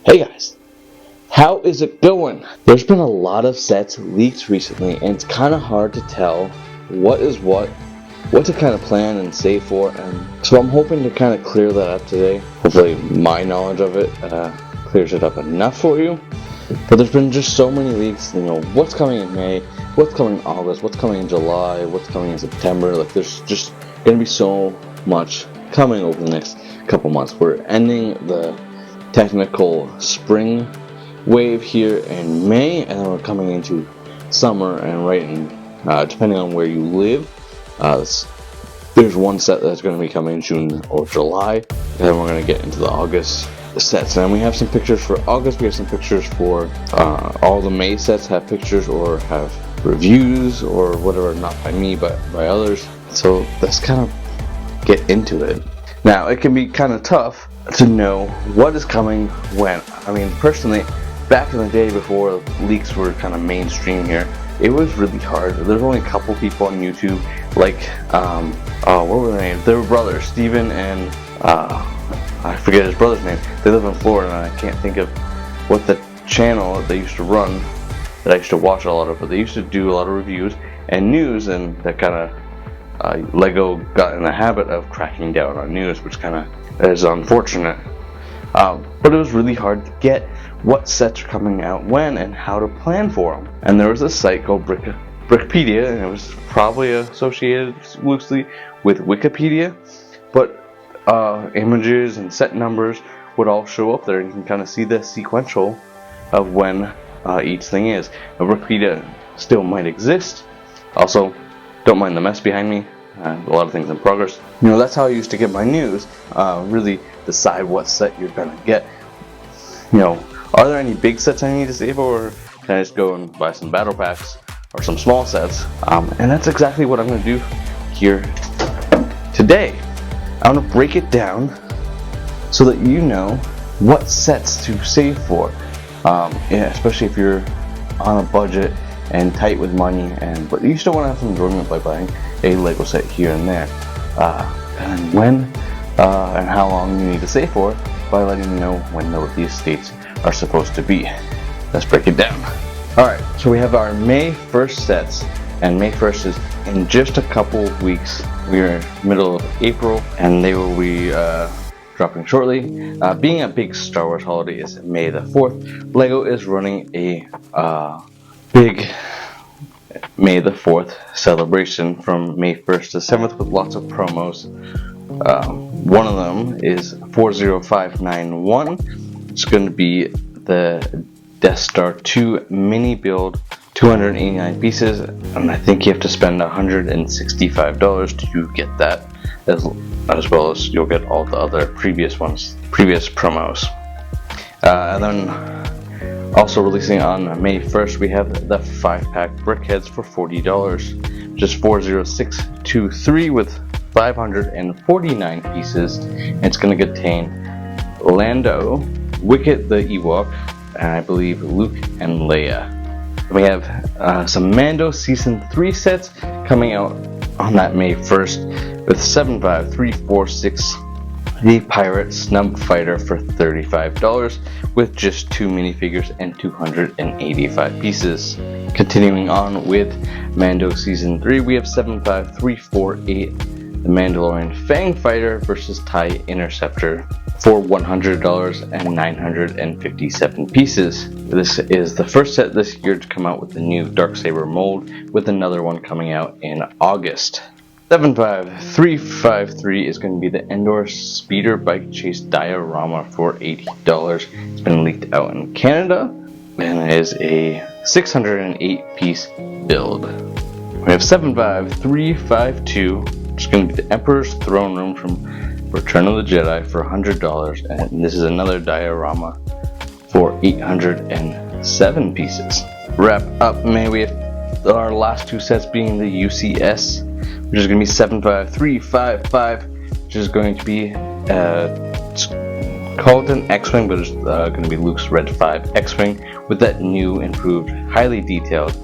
Hey guys, how is it going? There's been a lot of sets leaked recently, and it's kind of hard to tell what is what to kind of plan and save for, and so I'm hoping to kind of clear that up today. Hopefully my knowledge of it clears it up enough for you. But there's been just so many leaks, what's coming in May, what's coming in August, what's coming in July, what's coming in September. Like, there's just going to be so much coming over the next couple months. We're ending the technical spring wave here in May, and then we're coming into summer, and right in, depending on where you live, there's one set that's going to be coming in June or July, and then we're going to get into the August sets. And we have some pictures for August, we have some pictures for all the May sets have pictures or have reviews or whatever, not by me but by others. So let's kind of get into it. Now, it can be kind of tough to know what is coming when. I mean, personally, back in the day before leaks were kind of mainstream here, it was really hard. There's only a couple people on YouTube, like, what were their names? They were brothers, Steven and, I forget his brother's name. They live in Florida, and I can't think of what the channel that they used to run, that I used to watch a lot of, but they used to do a lot of reviews and news, and that kind of, Lego got in the habit of cracking down on news, which kind of is unfortunate. But it was really hard to get what sets are coming out when and how to plan for them. And there was a site called Brickpedia, and it was probably associated loosely with Wikipedia, but images and set numbers would all show up there, and you can kind of see the sequential of when each thing is. Now, Wikipedia still might exist. Also, don't mind the mess behind me. A lot of things in progress. That's how I used to get my news. Really decide what set you're gonna get. Are there any big sets I need to save, or can I just go and buy some battle packs or some small sets? And that's exactly what I'm gonna do here today. I'm going to break it down so that you know what sets to save for, especially if you're on a budget and tight with money, but you still want to have some enjoyment by buying a Lego set here and there, and when and how long you need to save for by letting you know when the release dates are supposed to be. Let's break it down. Alright, so we have our May 1st sets, and May 1st is in just a couple of weeks. We are middle of April, and they will be dropping shortly. Being a big Star Wars holiday is May the 4th, Lego is running a big May the 4th celebration from May 1st to 7th with lots of promos. One of them is 40591. It's going to be the Death Star 2 mini build, 289 pieces, and I think you have to spend $165 to get that, as well as you'll get all the other previous promos. And then also releasing on May 1st, we have the 5-pack Brickheads for $40, just 40623 with 549 pieces, and it's going to contain Lando, Wicket the Ewok, and I believe Luke and Leia. We have some Mando Season 3 sets coming out on that May 1st with 75346, the Pirate Snub Fighter for $35 with just 2 minifigures and 285 pieces. Continuing on with Mando Season 3, we have 75348, the Mandalorian Fang Fighter versus TIE Interceptor for $100 and 957 pieces. This is the first set this year to come out with the new Darksaber mold, with another one coming out in August. 75353 is going to be the Endor Speeder Bike Chase Diorama for $80. It's been leaked out in Canada, and it is a 608 piece build. We have 75352, which is going to be the Emperor's Throne Room from Return of the Jedi for $100, and this is another diorama for 807 pieces. Wrap up May, we have our last two sets being the UCS, which is going to be 75355, which is going to be it's called an X-Wing, but it's going to be Luke's Red 5 X-Wing with that new, improved, highly detailed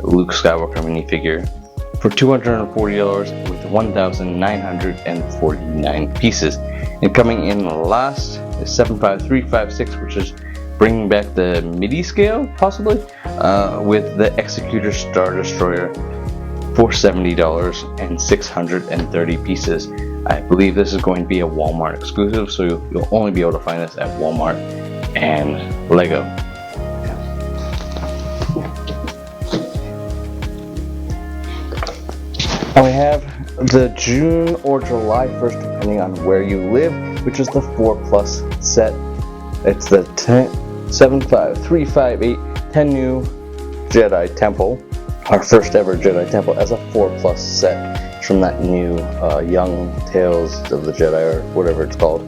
Luke Skywalker minifigure for $240 with 1,949 pieces. And coming in last is 75356, which is bringing back the MIDI scale, possibly, with the Executor Star Destroyer for $70 and 630 pieces. I believe this is going to be a Walmart exclusive, so you'll only be able to find this at Walmart and Lego. And we have the June or July 1st, depending on where you live, which is the 4+ set. It's the 75358 10 new Jedi Temple, our first ever Jedi Temple, as a 4+ set. It's from that new Young Tales of the Jedi, or whatever it's called.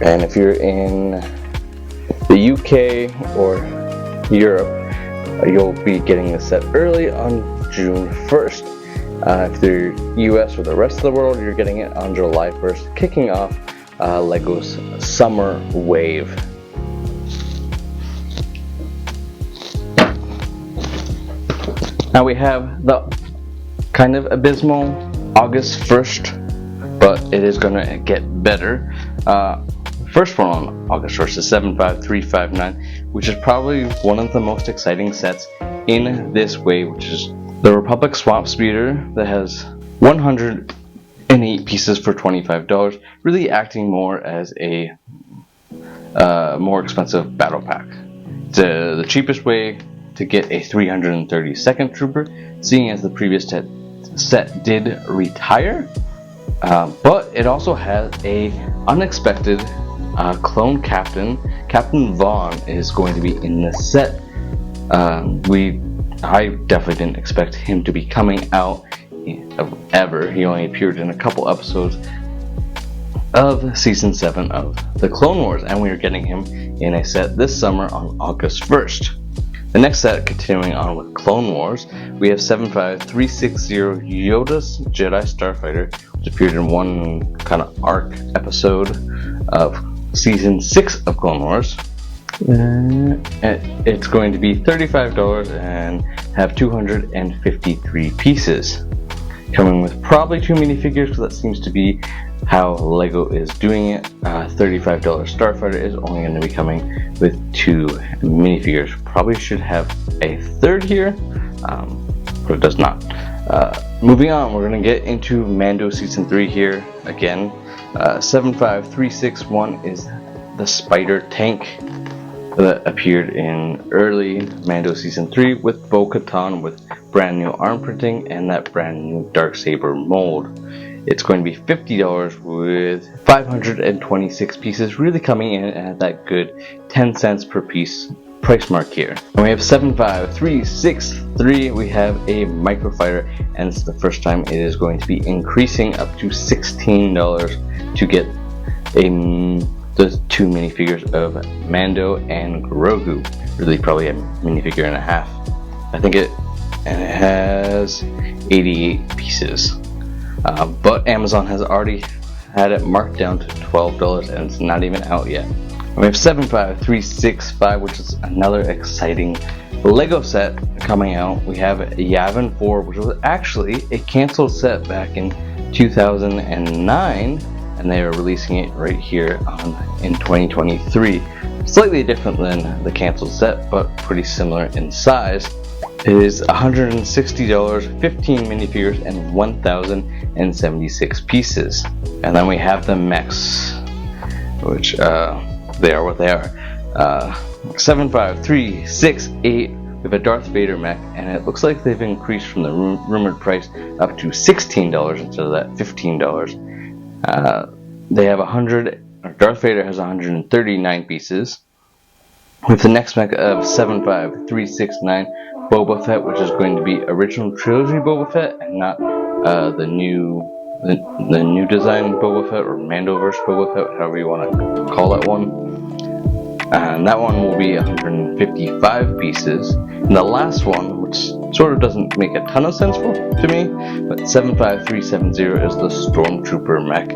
And if you're in the UK or Europe, you'll be getting the set early on June 1st. If you're US or the rest of the world, you're getting it on July 1st, kicking off Lego's Summer Wave. Now we have the kind of abysmal August 1st, but it is going to get better. First one on August 1st is 75359, which is probably one of the most exciting sets in this wave, which is the Republic Swamp Speeder that has 108 pieces for $25, really acting more as a more expensive battle pack. It's the cheapest way to get a 332nd Trooper, seeing as the previous set did retire, but it also has a unexpected clone captain. Captain Vaughn is going to be in the set. I definitely didn't expect him to be coming out ever. He only appeared in a couple episodes of Season 7 of the Clone Wars, and we are getting him in a set this summer on August 1st. The next set, continuing on with Clone Wars, we have 75360 Yoda's Jedi Starfighter, which appeared in one kind of arc episode of Season 6 of Clone Wars. It's going to be $35 and have 253 pieces. Coming with probably 2 minifigures, because that seems to be how Lego is doing it. $35 Starfighter is only going to be coming with 2 minifigures. Probably should have a third here, but it does not. Moving on, we're going to get into Mando Season 3 here again. 75361 is the Spider Tank that appeared in early Mando Season 3 with Bo-Katan with brand new arm printing and that brand new Darksaber mold. It's going to be $50 with 526 pieces, really coming in at that good 10 cents per piece price mark here. And we have 75363, we have a microfighter, and it's the first time it is going to be increasing up to $16 to get the 2 minifigures of Mando and Grogu. Really probably a minifigure and a half. I think it has 88 pieces. But Amazon has already had it marked down to $12 and it's not even out yet. And we have 75365, which is another exciting Lego set coming out. We have Yavin 4, which was actually a canceled set back in 2009, and they are releasing it right here in 2023. Slightly different than the canceled set, but pretty similar in size. It is $160, 15 minifigures, and 1,076 pieces. And then we have the mechs, which they are what they are. 75368, we have a Darth Vader mech, and it looks like they've increased from the rumored price up to $16 instead of that $15. They have Darth Vader has 139 pieces. With the next mech of 75369, Boba Fett, which is going to be original trilogy Boba Fett and not the new design Boba Fett or Mandoverse Boba Fett, however you want to call that one. And that one will be 155 pieces. And the last one, which sort of doesn't make a ton of sense to me, but 75370 is the Stormtrooper mech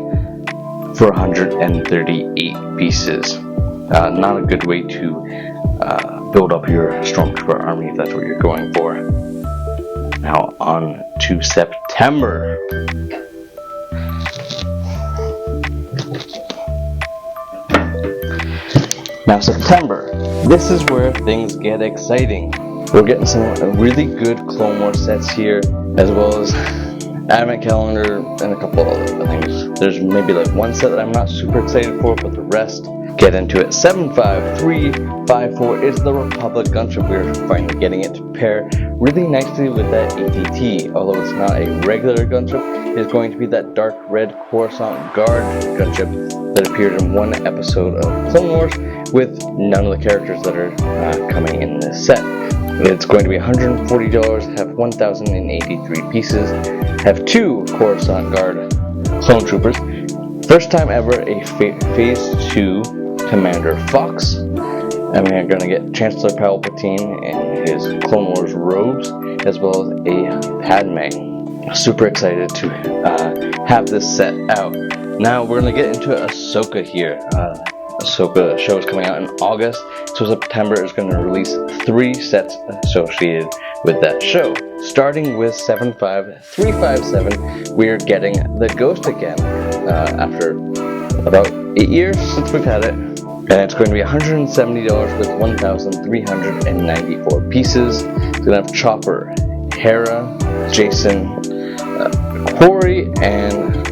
for 138 pieces. Not a good way to build up your Stormtrooper army if that's what you're going for. Now on to September. Now September, this is where things get exciting. We're getting some really good Clone Wars sets here, as well as Advent Calendar and a couple other things. There's maybe like one set that I'm not super excited for, but the rest, get into it. 75354 is the Republic gunship. We're finally getting it to pair really nicely with that ATT. Although it's not a regular gunship, it's going to be that dark red Coruscant Guard gunship that appeared in one episode of Clone Wars with none of the characters that are coming in this set. It's going to be $140, have 1,083 pieces, have 2 Coruscant Guard clone troopers. First time ever a Phase 2 Commander Fox. And we're going to get Chancellor Palpatine in his Clone Wars robes, as well as a Padme. Super excited to have this set out. Now we're going to get into Ahsoka here. Ahsoka show is coming out in August, so September is going to release 3 sets associated with that show. Starting with 75357, we're getting the Ghost again after about 8 years since we've had it, and it's going to be $170 with 1,394 pieces. It's going to have Chopper, Hera, Jason, Corey, and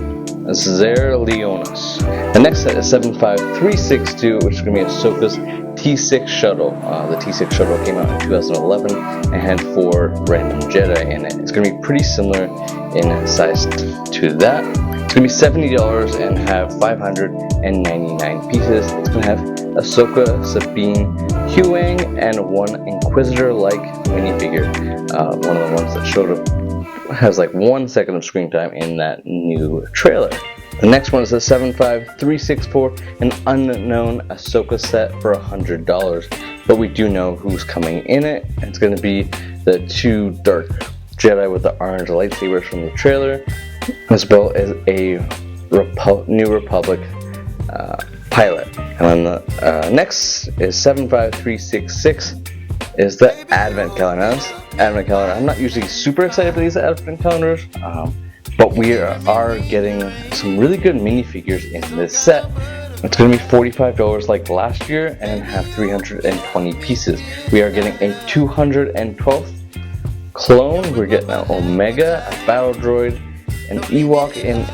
Zer Leonis. The next set is 75362, which is going to be Ahsoka's T6 shuttle. The T6 shuttle came out in 2011 and had 4 random Jedi in it. It's going to be pretty similar in size to that. It's going to be $70 and have 599 pieces. It's going to have Ahsoka, Sabine, Huang, and 1 Inquisitor-like minifigure. One of the ones that showed up has like 1 second of screen time in that new trailer. The next one is a 75364, an unknown Ahsoka set for $100, but we do know who's coming in it. It's going to be the 2 Dark Jedi with the orange lightsabers from the trailer, as well as a New Republic pilot. And then the next is 75366. Is the Advent Calendar. Advent Calendar. I'm not usually super excited for these Advent Calendars, but we are getting some really good minifigures in this set. It's going to be $45 like last year and have 320 pieces. We are getting a 212th clone. We're getting an Omega, a battle droid, an Ewok in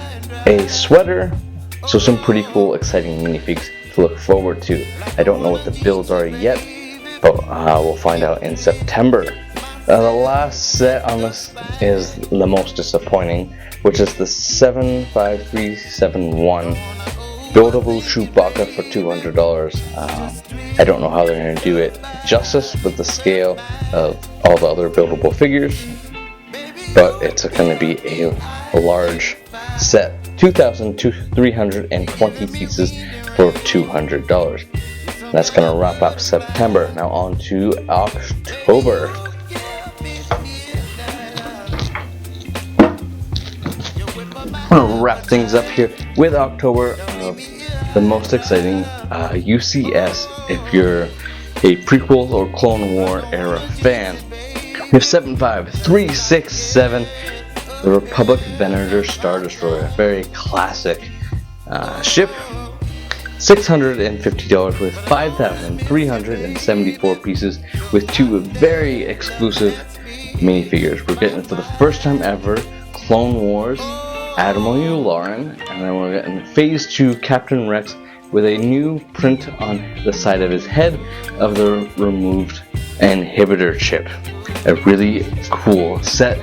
a sweater. So some pretty cool, exciting minifigs to look forward to. I don't know what the builds are yet, but we'll find out in September. The last set on this is the most disappointing, which is the 75371 buildable Chewbacca for $200. I don't know how they're going to do it justice with the scale of all the other buildable figures, but it's going to be a large set, 2,320 pieces for $200. That's going to wrap up September. Now on to October. I'm going to wrap things up here with October. The most exciting UCS if you're a prequel or Clone War era fan. We have 75367, the Republic Venator Star Destroyer, a very classic ship. $650 with 5,374 pieces with 2 very exclusive minifigures. We're getting, for the first time ever, Clone Wars Admiral Yularen, and then we're getting Phase 2 Captain Rex with a new print on the side of his head of the removed inhibitor chip. A really cool set.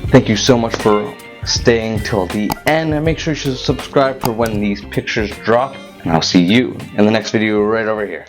Thank you so much for staying till the end, and make sure you subscribe for when these pictures drop. And I'll see you in the next video right over here.